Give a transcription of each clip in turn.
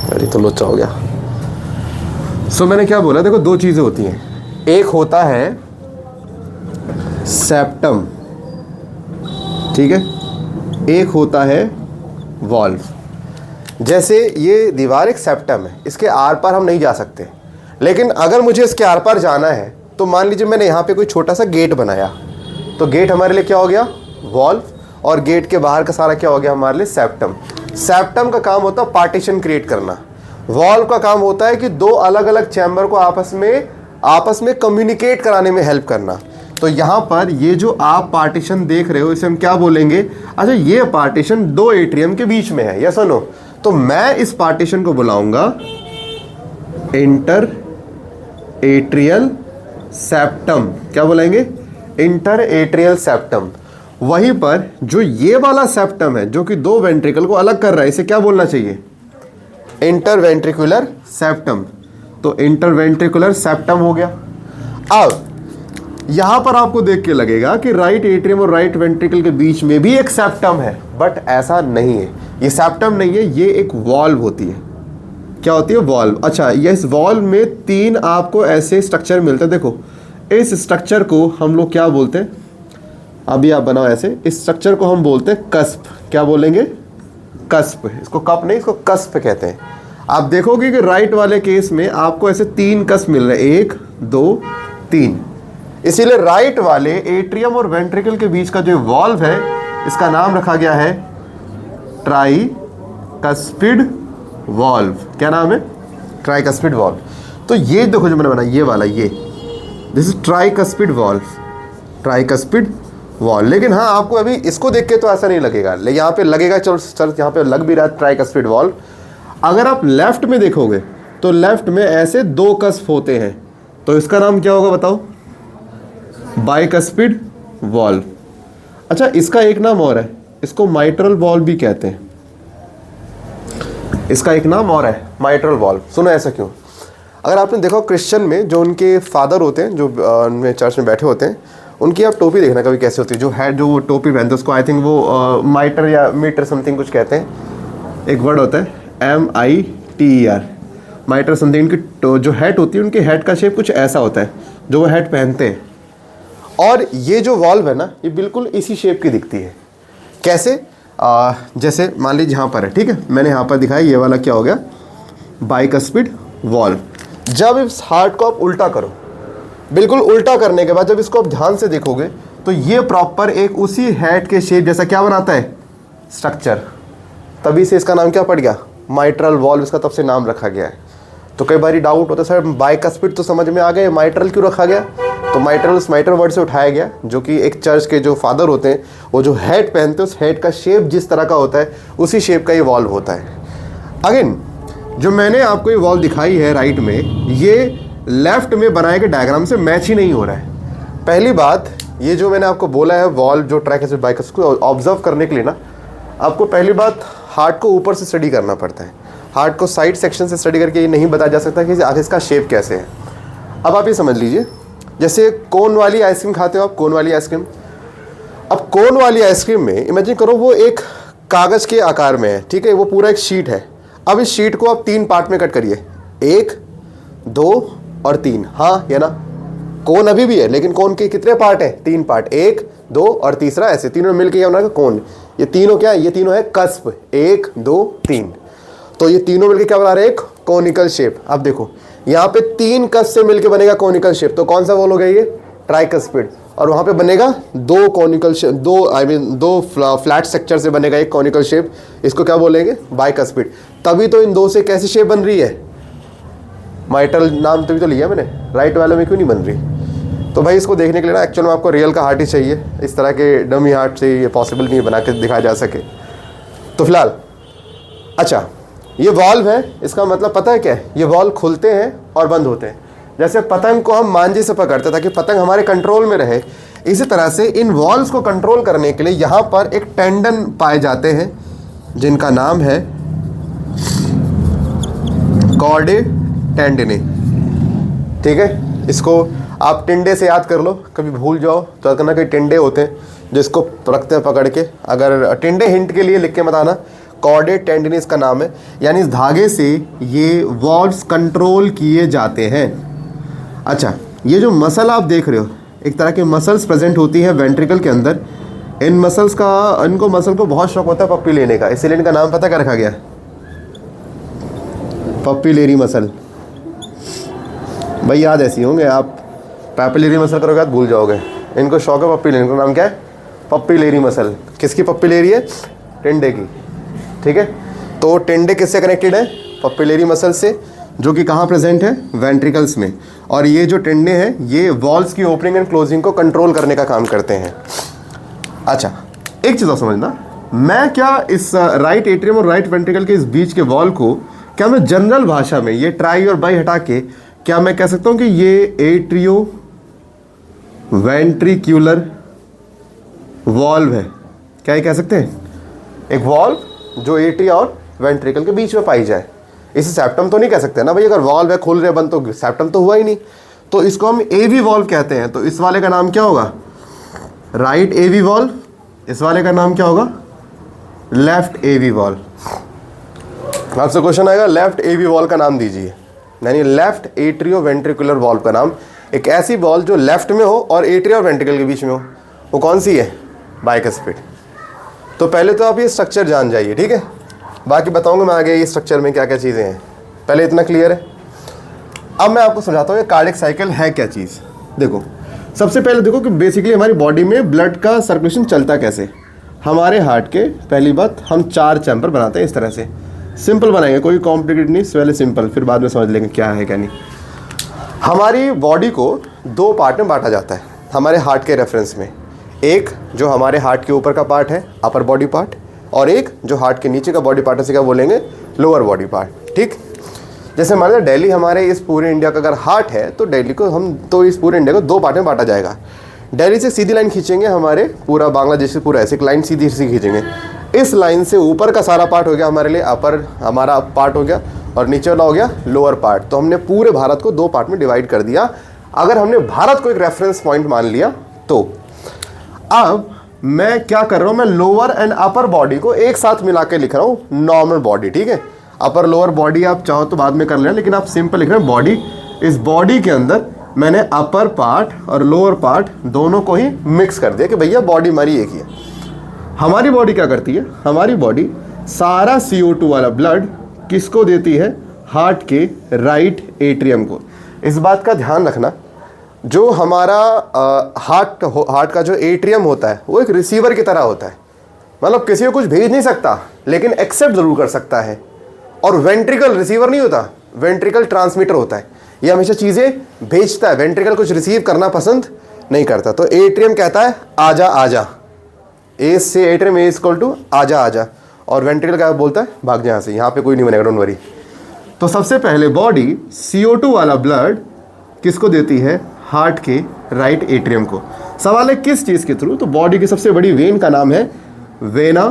अरे तो लोचा हो गया। सो मैंने क्या बोला, देखो दो चीज़ें होती हैं, एक होता है सेप्टम, ठीक है, एक होता है वॉल्व। जैसे ये दीवार एक सेप्टम है, इसके आर पार हम नहीं जा सकते, लेकिन अगर मुझे इसके आर पार जाना है तो मान लीजिए मैंने यहाँ पे कोई छोटा सा गेट बनाया, तो गेट हमारे लिए क्या हो गया, वॉल्व, और गेट के बाहर का सारा क्या हो गया हमारे लिए, सेप्टम। सेप्टम का काम होता है पार्टीशन क्रिएट करना, वॉल्व का काम होता है कि दो अलग अलग चैम्बर को आपस में कम्युनिकेट कराने में हेल्प करना। तो यहाँ पर ये जो आप पार्टीशन देख रहे हो इसे हम क्या बोलेंगे, अच्छा ये पार्टीशन दो एट्रियम के बीच में है, यस और नो, तो मैं इस पार्टीशन को बुलाऊंगा इंटर एट्रियल सेप्टम। क्या बोलेंगे, इंटर एट्रियल सेप्टम। वहीं पर जो ये वाला सेप्टम है जो कि दो वेंट्रिकल को अलग कर रहा है, इसे क्या बोलना चाहिए, इंटरवेंट्रिकुलर सेप्टम। तो इंटरवेंट्रिकुलर सेप्टम हो गया। अब यहां पर आपको देख के लगेगा कि राइट एट्रियम और राइट वेंट्रिकल के बीच में भी एक सेप्टम है, बट ऐसा नहीं है, ये सेप्टम नहीं है, ये एक वॉल्व होती है। क्या होती है, वॉल्व। अच्छा, ये इस वॉल्व में तीन आपको ऐसे स्ट्रक्चर मिलते हैं, देखो इस स्ट्रक्चर को हम लोग क्या बोलते हैं, अभी आप बनाओ ऐसे, इस स्ट्रक्चर को हम बोलते हैं कस्प। क्या बोलेंगे, कस्प। इसको कप नहीं, इसको कस्प कहते हैं। आप देखोगे कि राइट वाले केस में आपको ऐसे तीन कस्प मिल रहे हैं, 1 2 3, इसीलिए राइट वाले एट्रियम और वेंट्रिकल के बीच का जो वॉल्व है इसका नाम रखा गया है ट्राइकस्पिड वॉल्व। क्या नाम है, ट्राइकस्पिड वॉल्व। तो ये देखो जो मैंने बनाया, ये वाला, ये this is tricuspid valve, tricuspid valve. लेकिन हाँ, आपको अभी इसको देख के तो ऐसा नहीं लगेगा, लेकिन यहाँ पे लगेगा, चलो सर यहाँ पे लग भी रहा है ट्राइकस्पिड वॉल्व। अगर आप लेफ्ट में देखोगे तो लेफ्ट में ऐसे दो कस्प होते हैं, तो इसका नाम क्या होगा बताओ, बाइकस्पिड वॉल्व। अच्छा, इसका एक नाम और है, इसको माइट्रल वॉल्व भी कहते हैं, इसका एक नाम और है माइट्रल वॉल्व। सुनो ऐसा क्यों, अगर आपने देखो क्रिश्चियन में जो उनके फादर होते हैं, जो उनमें चर्च में बैठे होते हैं, उनकी आप टोपी देखना कभी कैसे होती है, जो हेड जो वो टोपी पहनते हैं उसको आई थिंक वो माइटर या मीटर समथिंग कुछ कहते हैं, एक वर्ड होता है MITER, माइटर समथिंग। उनकी जो हेड होती है, उनके हेड का शेप कुछ ऐसा होता है जो वो हेड पहनते हैं। और ये जो वॉल्व है ना, ये बिल्कुल इसी शेप की दिखती है। कैसे, जैसे मान लीजिए यहाँ पर है, ठीक है, मैंने यहाँ पर दिखाया, ये वाला क्या हो गया, बाइकस्पिड वॉल्व। जब इस हार्ट को आप उल्टा करो, बिल्कुल उल्टा करने के बाद जब इसको आप ध्यान से देखोगे तो ये प्रॉपर एक उसी हेड के शेप जैसा क्या बनाता है, स्ट्रक्चर। तभी से इसका नाम क्या पड़ गया, माइट्रल वॉल्व, इसका तब से नाम रखा गया है। तो कई बार डाउट होता है, सर बाइकस्पिड तो समझ में आ गया, माइट्रल क्यों रखा गया, तो माइट्रल उस माइट्रल वर्ड से उठाया गया, जो कि एक चर्च के जो फादर होते हैं वो जो हेड पहनते हैं उस हेड का शेप जिस तरह का होता है उसी शेप का ये वॉल्व होता है। अगेन जो मैंने आपको ये वॉल्व दिखाई है राइट में, ये लेफ्ट में बनाए गए डायग्राम से मैच ही नहीं हो रहा है। पहली बात, ये जो मैंने आपको बोला है वॉल्व जो ट्राइकस्पिड बाइकस्पिड को ऑब्जर्व करने के लिए ना, आपको पहली बात हार्ट को ऊपर से स्टडी करना पड़ता है, हार्ट को साइड सेक्शन से स्टडी करके ये नहीं बताया जा सकता कि आखिर इसका शेप कैसे है। अब आप ये समझ लीजिए, जैसे कोन वाली आइसक्रीम खाते हो आप, कोन वाली आइसक्रीम, अब कोन वाली आइसक्रीम में इमेजिन करो वो एक कागज़ के आकार में है, ठीक है, वो पूरा एक शीट है। अब इस शीट को आप 3 पार्ट में कट करिए, 1 2 और 3, हाँ या ना, कोन अभी भी है लेकिन कोन के कितने पार्ट हैं, 3 पार्ट, 1 2 और तीसरा, ऐसे तीनों मिलकर क्या बना कोन। ये तीनों क्या है, ये तीनों है कस्प, 1 2 3, तो ये तीनों मिलकर क्या बना रहे हैं, एक कोनिकल शेप। अब देखो यहाँ पे 3 कस्प से मिलकर बनेगा कोनिकल शेप, तो कौन सा वॉल्व हो गया, ये ट्राइकस्पिड। और वहाँ पे बनेगा 2 कोनिकल शेप, 2 फ्लैट स्ट्रक्चर से बनेगा एक कोनिकल शेप, इसको क्या बोलेंगे, बाइकस्पिड। तभी तो इन दो से कैसी शेप बन रही है, माइट्रल नाम तभी तो लिया मैंने, राइट वाले में क्यों नहीं बन रही। तो भाई इसको देखने के लिए ना एक्चुअल में आपको रियल का हार्ट ही चाहिए, इस तरह के डमी हार्ट से ये पॉसिबल नहीं बना के दिखाया जा सके। तो फिलहाल अच्छा, ये वॉल्व है, इसका मतलब पता है क्या है, ये वॉल्व खुलते हैं और बंद होते हैं। जैसे पतंग को हम मांझे से पकड़ते ताकि पतंग हमारे कंट्रोल में रहे, इसी तरह से इन वॉल्व्स को कंट्रोल करने के लिए यहाँ पर एक टेंडन पाए जाते हैं जिनका नाम है कॉर्डे टेंडिने, ठीक है। इसको आप टिंडे से याद कर लो, कभी भूल जाओ तो करना, कई टिंडे होते हैं जिसको रखते हैं पकड़ के। अगर टिंडे हिंट के लिए लिख के मत आना, कॉर्डेट टेंडन इसका नाम है, यानी इस धागे से ये वॉल्व्स कंट्रोल किए जाते हैं। अच्छा, ये जो मसल आप देख रहे हो, एक तरह के मसल्स प्रेजेंट होती है वेंट्रिकल के अंदर। इनको मसल को बहुत शौक होता है पप्पी लेने का, इसीलिए इनका नाम पता क्या रखा गया? पप्पीलेरी मसल। भाई याद ऐसी होंगे, आप पैपिलेरी मसल करोगे आप भूल जाओगे। इनको शौक है पप्पी लेने का, नाम क्या है? पप्पीलेरी मसल। किसकी पप्पीलेरी है? टिंडे की, ठीक है। तो टिंडे किससे कनेक्टेड है? पप्पीलेरी मसल से, जो कि कहाँ प्रेजेंट है? वेंट्रिकल्स में। और ये जो टिंडे हैं ये वॉल्व्स की ओपनिंग एंड क्लोजिंग को कंट्रोल करने का काम करते हैं। अच्छा, एक चीज़ और समझना, मैं क्या इस राइट एट्रियम और राइट वेंट्रिकल के इस बीच के वॉल को, क्या मैं जनरल भाषा में ये ट्राई और बाई हटा के क्या मैं कह सकता हूँ कि ये एट्रियो वेंट्रिक्यूलर वॉल्व है? क्या ये कह सकते हैं? एक वॉल्व जो एट्रिया और वेंट्रिकल के बीच में पाई जाए। इसे सेप्टम तो नहीं कह सकते ना भाई, अगर वॉल्व है खुल रहे बंद तो सेप्टम तो हुआ ही नहीं। तो इसको हम एवी वॉल्व कहते हैं। तो इस वाले का नाम क्या होगा? राइट एवी वॉल्व। इस वाले का नाम क्या होगा? लेफ्ट एवी वॉल्व। आपसे क्वेश्चन आएगा लेफ्ट एवी वॉल्व का नाम दीजिए, यानी लेफ्ट एट्रियो वेंट्रिकुलर वॉल्व का नाम। एक ऐसी वॉल्व जो लेफ्ट में हो और एट्रिया और वेंट्रिकल के बीच में हो, वो कौन सी है? बाइकस्पिड। तो पहले तो आप ये स्ट्रक्चर जान जाइए, ठीक है। बाकी बताऊंगा मैं आगे ये स्ट्रक्चर में क्या क्या चीज़ें हैं, पहले इतना क्लियर है। अब मैं आपको समझाता हूँ ये कार्डियक साइकिल है क्या चीज़। देखो, सबसे पहले देखो कि बेसिकली हमारी बॉडी में ब्लड का सर्कुलेशन चलता कैसे। हमारे हार्ट के पहली बात, हम 4 चैम्बर बनाते हैं इस तरह से। सिंपल बनाएंगे, कोई कॉम्प्लिकेटेड नहीं, पहले सिंपल, फिर बाद में समझ लेंगे क्या है क्या नहीं। हमारी बॉडी को 2 पार्ट में बांटा जाता है हमारे हार्ट के रेफरेंस में। एक जो हमारे हार्ट के ऊपर का पार्ट है, अपर बॉडी पार्ट, और एक जो हार्ट के नीचे का बॉडी पार्ट है, क्या बोलेंगे? लोअर बॉडी पार्ट, ठीक। जैसे मान लो दिल्ली हमारे इस पूरे इंडिया का अगर हार्ट है, तो दिल्ली को हम तो इस पूरे इंडिया को 2 पार्ट में बांटा जाएगा। दिल्ली से सीधी लाइन खींचेंगे, हमारे पूरा बांग्लादेश से पूरा ऐसे एक लाइन सीधी सी खींचेंगे। इस लाइन से ऊपर का सारा पार्ट हो गया हमारे लिए अपर, हमारा पार्ट हो गया, और नीचे वाला हो गया लोअर पार्ट। तो हमने पूरे भारत को 2 पार्ट में डिवाइड कर दिया, अगर हमने भारत को एक रेफरेंस पॉइंट मान लिया तो। अब मैं क्या कर रहा हूं, मैं लोअर एंड अपर बॉडी को एक साथ मिला के लिख रहा हूं नॉर्मल बॉडी, ठीक है। अपर लोअर बॉडी आप चाहो तो बाद में कर लेना, लेकिन आप सिंपल लिख रहे हैं बॉडी। इस बॉडी के अंदर मैंने अपर पार्ट और लोअर पार्ट दोनों को ही मिक्स कर दिया कि भैया बॉडी हमारी एक ही है। हमारी बॉडी क्या करती है? हमारी बॉडी सारा CO2 वाला ब्लड किसको देती है? हार्ट के राइट एट्रियम को। इस बात का ध्यान रखना, जो हमारा हार्ट का जो एट्रियम होता है वो एक रिसीवर की तरह होता है, मतलब किसी को कुछ भेज नहीं सकता लेकिन एक्सेप्ट जरूर कर सकता है। और वेंट्रिकल रिसीवर नहीं होता, वेंट्रिकल ट्रांसमीटर होता है, ये हमेशा चीज़ें भेजता है। वेंट्रिकल कुछ रिसीव करना पसंद नहीं करता। तो एट्रियम कहता है आजा आजा, ए से एट्रियम ए इक्वल टू आजा आजा, और वेंट्रिकल क्या बोलता है? भाग जा यहाँ से, यहाँ पे कोई नहीं बनेगा, डोंट वरी। तो सबसे पहले बॉडी CO2 वाला ब्लड किसको देती है? हार्ट के राइट एट्रियम को। सवाल है किस चीज़ के थ्रू? तो बॉडी की सबसे बड़ी वेन का नाम है वेना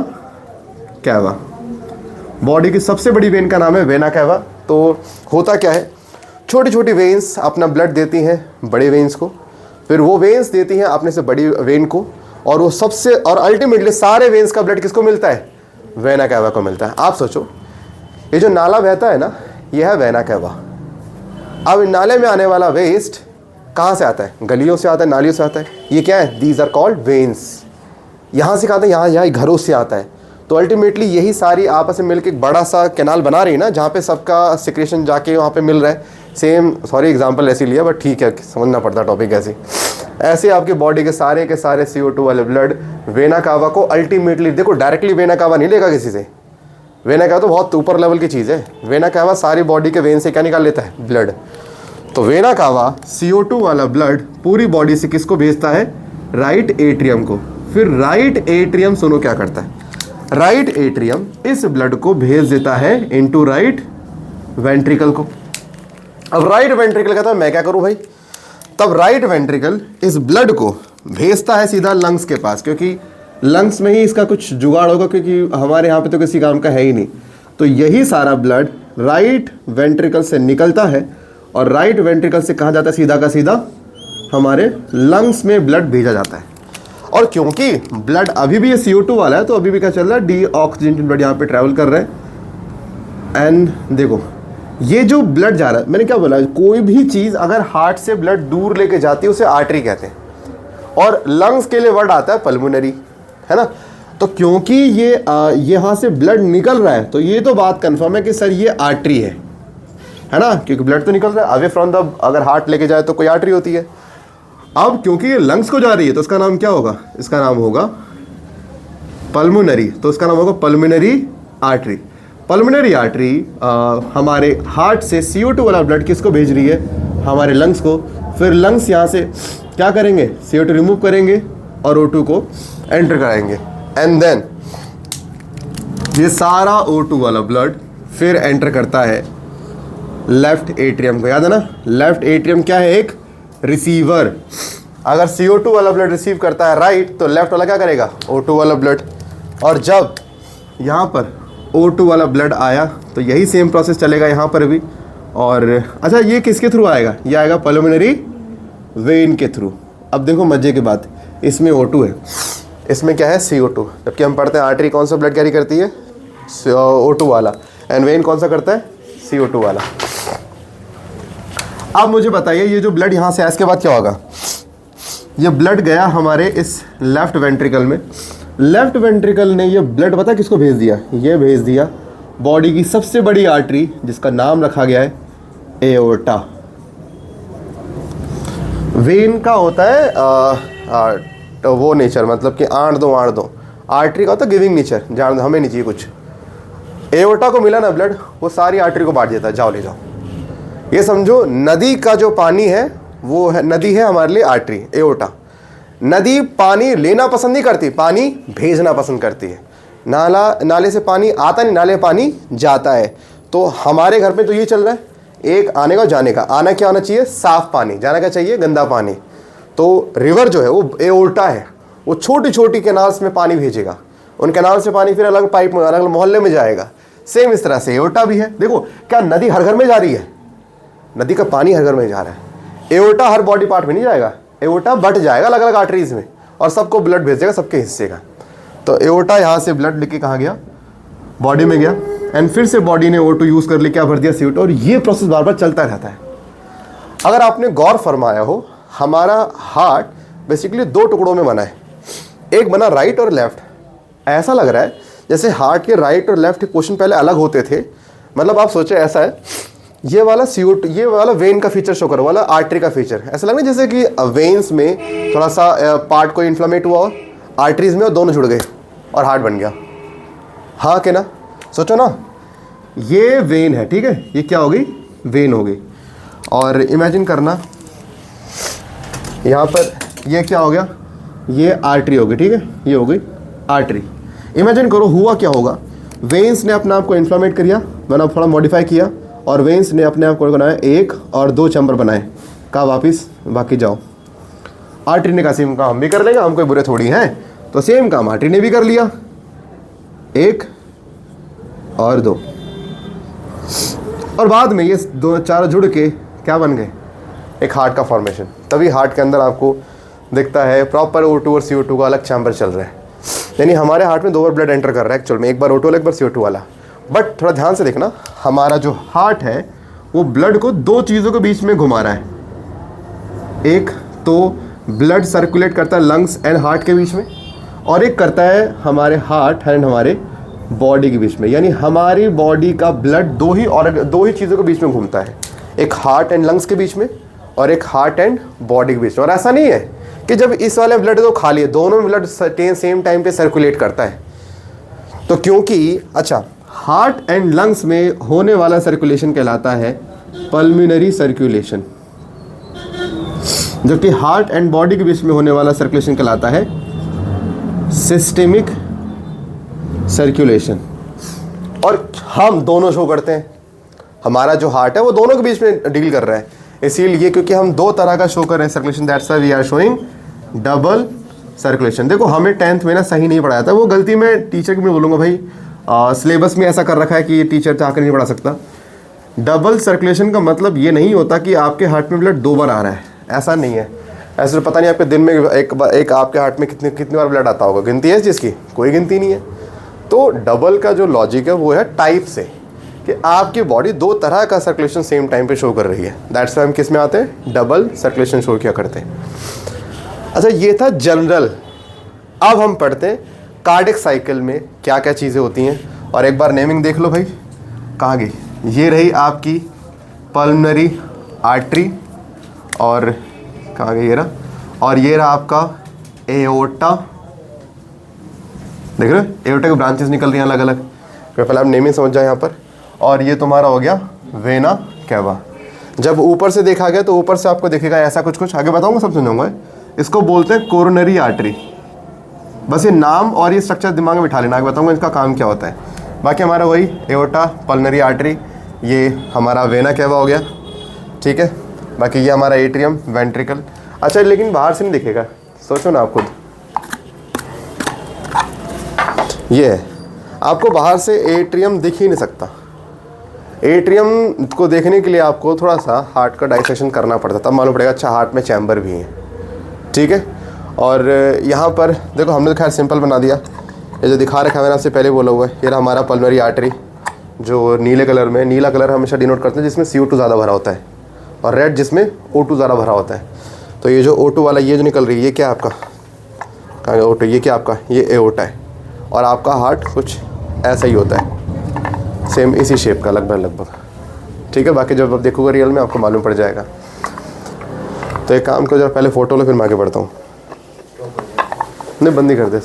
कैवा। बॉडी की सबसे बड़ी वेन का नाम है वेना कैवा। तो होता क्या है, छोटी छोटी वेन्स अपना ब्लड देती हैं बड़े वेन्स को, फिर वो वेन्स देती हैं अपने से बड़ी वेन को, और वो सबसे और अल्टीमेटली सारे वेन्स का ब्लड किसको मिलता है? वेना कैवा को मिलता है। आप सोचो, ये जो नाला बहता है ना, ये है वेना कैवा। अब इन नाले में आने वाला वेस्ट कहाँ से आता है? गलियों से आता है, नालियों से आता है। ये क्या है? These are called veins. यहाँ से आता है, यहाँ घरों से आता है। तो अल्टीमेटली यही सारी आपस में मिलकर एक बड़ा सा कैनाल बना रही है ना, जहाँ पे सबका सिक्रेशन जाके वहाँ पे मिल रहा है। सेम, सॉरी एग्जांपल ऐसे लिया, बट ठीक है, समझना पड़ता टॉपिक ऐसे आपकी बॉडी के सारे CO2 वाले ब्लड वेना कावा को अल्टीमेटली, देखो डायरेक्टली वेना कावा नहीं लेगा किसी से। वेना कावा तो बहुत ऊपर लेवल की चीज़ है। वेना कावा सारी बॉडी के वेन से क्या निकाल लेता है? ब्लड। तो वेना कावा CO2 वाला ब्लड पूरी बॉडी से किसको भेजता है? राइट एट्रियम को। फिर राइट एट्रियम सुनो क्या करता है, राइट एट्रियम इस ब्लड को भेज देता है इनटू राइट वेंट्रिकल को। अब राइट वेंट्रिकल कहता है मैं क्या करूं भाई? तब राइट वेंट्रिकल इस ब्लड को भेजता है सीधा लंग्स के पास, क्योंकि लंग्स में ही इसका कुछ जुगाड़ होगा, क्योंकि हमारे यहाँ पे तो किसी काम का है ही नहीं। तो यही सारा ब्लड राइट वेंट्रिकल से निकलता है, और राइट वेंट्रिकल से कहाँ जाता है? सीधा का सीधा हमारे लंग्स में ब्लड भेजा जाता है। और क्योंकि ब्लड अभी भी ये CO2 वाला है तो अभी भी क्या चल रहा है, डीऑक्सीजनेटेड ब्लड यहाँ पे ट्रैवल कर रहा है। एंड देखो ये जो ब्लड जा रहा है, मैंने क्या बोला, कोई भी चीज़ अगर हार्ट से ब्लड दूर लेके जाती है उसे आर्टरी कहते हैं, और लंग्स के लिए वर्ड आता है पल्मोनरी, है ना। तो क्योंकि ये यहाँ से ब्लड निकल रहा है तो ये तो बात कंफर्म है कि सर ये आर्टरी है ना, क्योंकि ब्लड तो निकल रहा है अवे फ्रॉम द, अगर हार्ट लेके जाए तो कोई आर्टरी होती है। अब क्योंकि ये लंग्स को जा रही है तो इसका नाम क्या होगा, इसका नाम होगा पल्मोनरी, तो इसका नाम होगा पल्मोनरी आर्टरी। पल्मोनरी आर्टरी हमारे हार्ट से CO2 वाला ब्लड किसको भेज रही है, हमारे लंग्स को, फिर लंग्स यहाँ से क्या करेंगे, CO2 रिमूव करेंगे और O2 को एंटर कराएंगे, एंड देन ये सारा O2 वाला ब्लड फिर एंटर करता है लेफ्ट एट्रियम को। याद है ना, लेफ्ट एट्रियम क्या है, एक रिसीवर। अगर CO2 वाला ब्लड रिसीव करता है राइट, तो लेफ्ट वाला क्या करेगा, O2 वाला ब्लड। और जब यहाँ पर O2 वाला ब्लड आया तो यही सेम प्रोसेस चलेगा यहाँ पर भी। और अच्छा ये किसके थ्रू आएगा, ये आएगा पल्मोनरी वेन के थ्रू। अब देखो मजे की बात, इसमें O2 है, इसमें क्या है CO2, जबकि हम पढ़ते हैं आर्टरी कौन सा ब्लड कैरी करती है, O2 वाला, एंड वेन कौन सा करता है, CO2 वाला। अब मुझे बताइए ये जो ब्लड यहाँ से आया इसके बाद क्या होगा, ये ब्लड गया हमारे इस लेफ्ट वेंट्रिकल में, लेफ्ट वेंट्रिकल ने ये ब्लड पता किसको भेज दिया, ये भेज दिया बॉडी की सबसे बड़ी आर्टरी जिसका नाम रखा गया है एओर्टा। वेन का होता है तो वो नेचर, मतलब कि आड़ दो, आर्टरी का होता है गिविंग नेचर, जान हमें नहीं चाहिए कुछ। एओर्टा को मिला ना ब्लड, वो सारी आर्टरी को बांट देता है, जाओ ले जाओ। ये समझो नदी का जो पानी है वो है, नदी है हमारे लिए आर्टरी, एओर्टा। नदी पानी लेना पसंद नहीं करती, पानी भेजना पसंद करती है। नाले से पानी आता नहीं, नाले पानी जाता है। तो हमारे घर में तो ये चल रहा है, एक आने का जाने का, आना क्या होना चाहिए, साफ पानी, जाना क्या चाहिए, गंदा पानी। तो रिवर जो है वो एओर्टा है, वो छोटी छोटी कैनाल्स में पानी भेजेगा, उन कैनाल से पानी फिर अलग पाइप में, अलग मोहल्ले में जाएगा। सेम इस तरह से एओर्टा भी है। देखो क्या नदी हर घर में जा रही है, नदी का पानी हर घर में जा रहा है। एओर्टा हर बॉडी पार्ट में नहीं जाएगा, एओर्टा बट जाएगा अलग अलग आर्टरीज में और सबको ब्लड भेजेगा सबके हिस्से का। तो एओर्टा यहाँ से ब्लड लेके कहाँ गया, बॉडी में गया, एंड फिर से बॉडी ने O2 यूज़ कर लिया, क्या भर दिया, CO2, और ये प्रोसेस बार बार चलता रहता है। अगर आपने गौर फरमाया हो, हमारा हार्ट बेसिकली दो टुकड़ों में बना है, एक बना राइट और लेफ्ट। ऐसा लग रहा है जैसे हार्ट के राइट और लेफ्ट के पोर्शन पहले अलग होते थे, मतलब आप सोचे ऐसा है, ये वाला CO2, ये वाला वेन का फीचर शो करो, वाला आर्टरी का फीचर। ऐसा लग रहा है जैसे कि वेन्स में थोड़ा सा पार्ट को इन्फ्लेमेट हुआ और आर्टरीज में, और दोनों जुड़ गए और हार्ट बन गया। हाँ कि ना, सोचो ना, ये वेन है, ठीक है, ये क्या हो गई, वेन हो गई। और इमेजिन करना यहाँ पर ये क्या हो गया, ये आर्टरी हो गई, ठीक है, ये हो गई आर्टरी। इमेजिन करो हुआ क्या होगा, वेन्स ने अपने आप को इन्फ्लेमेट किया, मैंने थोड़ा मॉडिफाई किया, और वेन्स ने अपने आप को बनाया 1 और 2 चैम्बर बनाए, कहा वापिस बाकी जाओ। आर्टरी ने कहा सेम काम हम भी कर लेंगे, हम कोई बुरे थोड़ी हैं, तो सेम काम आर्टरी ने भी कर लिया, 1 और 2, और बाद में ये दो चारों जुड़ के क्या बन गए, एक हार्ट का फॉर्मेशन। तभी हार्ट के अंदर आपको दिखता है प्रॉपर O2 और CO2 का अलग चैम्बर चल रहा है, यानी हमारे हार्ट में 2 बार ब्लड एंटर कर रहा है एक्चुअल में, एक बार O2 वाला, एक बार CO2 वाला। बट थोड़ा ध्यान से देखना, हमारा जो हार्ट है वो ब्लड को 2 चीज़ों के बीच में घुमा रहा है। एक तो ब्लड सर्कुलेट करता है लंग्स एंड हार्ट के बीच में, और एक करता है हमारे हार्ट एंड हमारे बॉडी के बीच में। यानी हमारी बॉडी का ब्लड दो ही चीज़ों के बीच में घूमता है, एक हार्ट एंड लंग्स के बीच में और एक हार्ट एंड बॉडी के बीच में। और ऐसा नहीं है कि जब इस वाले ब्लड तो खाली है, दोनों में ब्लड सेम टाइम पे सर्कुलेट करता है। तो क्योंकि अच्छा हार्ट एंड लंग्स में होने वाला सर्कुलेशन कहलाता है पल्मोनरी सर्कुलेशन, जबकि हार्ट एंड बॉडी के बीच में होने वाला सर्कुलेशन कहलाता है सिस्टेमिक सर्कुलेशन। और हम दोनों शो करते हैं, हमारा जो हार्ट है वो दोनों के बीच में डील कर रहा है, इसीलिए क्योंकि हम 2 तरह का शो कर रहे हैं circulation, that's why we are showing double circulation. देखो हमें 10th में ना सही नहीं पढ़ाया था, वो गलती मैं टीचर की मैं बोलूँगा भाई, सिलेबस में ऐसा कर रखा है कि ये टीचर चाह कर नहीं पढ़ा सकता। डबल सर्कुलेशन का मतलब ये नहीं होता कि आपके हार्ट में ब्लड 2 बार आ रहा है, ऐसा नहीं है। ऐसे तो पता नहीं आपके दिन में एक आपके हार्ट में कितनी बार ब्लड आता होगा, गिनती है इस चीज़ की? कोई गिनती नहीं है। तो डबल का जो लॉजिक है वो है टाइप से, कि आपकी बॉडी दो तरह का सर्कुलेशन सेम टाइम पे शो कर रही है। दैट्स वाई हम किस में आते हैं, डबल सर्कुलेशन शो किया करते हैं। अच्छा, ये था जनरल। अब हम पढ़ते हैं कार्डियक साइकिल में क्या क्या चीज़ें होती हैं। और एक बार नेमिंग देख लो भाई, कहाँ गई? ये रही आपकी पल्मोनरी आर्टरी, और कहाँ गई? ये रहा। और ये रहा आपका एओर्टा। देख रहे हो, एओर्टा की ब्रांचेस निकल रही हैं अलग अलग। पहले आप नेमिंग समझ जाए यहाँ पर। और ये तुम्हारा हो गया वेना कैवा। जब ऊपर से देखा गया तो ऊपर से आपको दिखेगा ऐसा कुछ कुछ, आगे बताऊंगा सब समझाऊंगा। इसको बोलते हैं कोरोनरी आर्टरी। बस ये नाम और ये स्ट्रक्चर दिमाग में बिठा लेना, आगे बताऊंगा इसका काम क्या होता है। बाकी हमारा वही एओर्टा, पल्मोनरी आर्टरी, ये हमारा वेना कैवा हो गया, ठीक है। बाकी ये हमारा एट्रियम, वेंट्रिकल। अच्छा, लेकिन बाहर से नहीं दिखेगा, सोचो ना आप खुद। ये है, आपको बाहर से एट्रियम दिख ही नहीं सकता। एट्रियम को देखने के लिए आपको थोड़ा सा हार्ट का डाइसेक्शन करना पड़ता, तब मालूम पड़ेगा अच्छा हार्ट में चैम्बर भी है, ठीक है। और यहाँ पर देखो, हमने तो खैर सिंपल बना दिया। ये जो दिखा रखा है मैंने आपसे पहले बोला हुआ है, ये रहा हमारा पल्मोनरी आर्टरी जो नीले कलर में, नीला कलर हमेशा डिनोट करते हैं जिसमें CO2 ज़्यादा भरा होता है, और रेड जिसमें O2 ज़्यादा भरा होता है। तो ये जो O2 वाला ये जो निकल रही है, ये क्या आपका, कहाँ गया O2? ये क्या आपका, ये एओर्टा है। और आपका हार्ट कुछ ऐसा ही होता है, सेम इसी शेप का लगभग, ठीक है। बाकी जब आप देखोगे रियल में आपको मालूम पड़ जाएगा। तो एक काम करो, जब पहले फ़ोटो लो, फिर मैं आगे बढ़ता हूँ। नहीं, बंद ही कर दे।